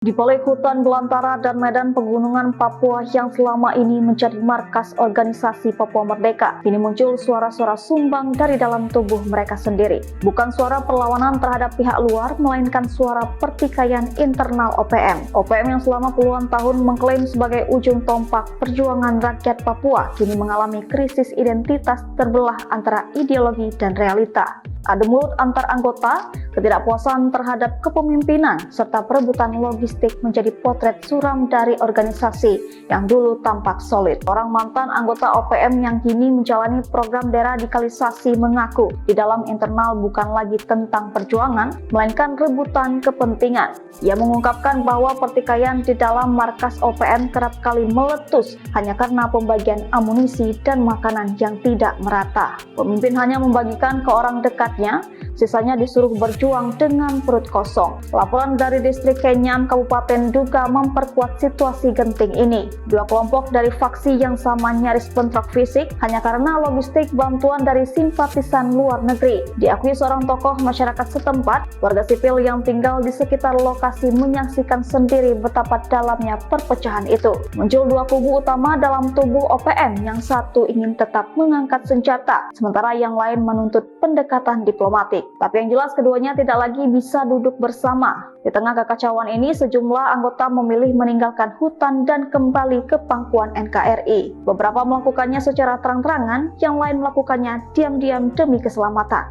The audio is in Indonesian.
Di balik hutan belantara dan medan pegunungan Papua yang selama ini menjadi markas organisasi Papua Merdeka, kini muncul suara-suara sumbang dari dalam tubuh mereka sendiri. Bukan suara perlawanan terhadap pihak luar, melainkan suara pertikaian internal OPM. OPM yang selama puluhan tahun mengklaim sebagai ujung tombak perjuangan rakyat Papua, kini mengalami krisis identitas terbelah antara ideologi dan realita. Adu mulut antar anggota, ketidakpuasan terhadap kepemimpinan, serta perebutan logistik menjadi potret suram dari organisasi yang dulu tampak solid. Orang mantan anggota OPM yang kini menjalani program deradikalisasi mengaku di dalam internal bukan lagi tentang perjuangan, melainkan rebutan kepentingan. Ia mengungkapkan bahwa pertikaian di dalam markas OPM kerap kali meletus hanya karena pembagian amunisi dan makanan yang tidak merata. Pemimpin hanya membagikan ke orang dekatnya, sisanya disuruh berjuang dengan perut kosong. Laporan dari distrik Kenyam, Kabupaten Duga memperkuat situasi genting ini. Dua kelompok dari faksi yang sama nyaris bentrok fisik hanya karena logistik bantuan dari simpatisan luar negeri. Diakui seorang tokoh masyarakat setempat, warga sipil yang tinggal di sekitar lokasi menyaksikan sendiri betapa dalamnya perpecahan itu. Muncul dua kubu utama dalam tubuh OPM, yang satu ingin tetap mengangkat senjata, sementara yang lain menuntut pendekatan diplomatik. Tapi yang jelas keduanya tidak lagi bisa duduk bersama. Di tengah kekacauan ini, sejumlah anggota memilih meninggalkan hutan dan kembali ke pangkuan NKRI. Beberapa melakukannya secara terang-terangan, yang lain melakukannya diam-diam demi keselamatan.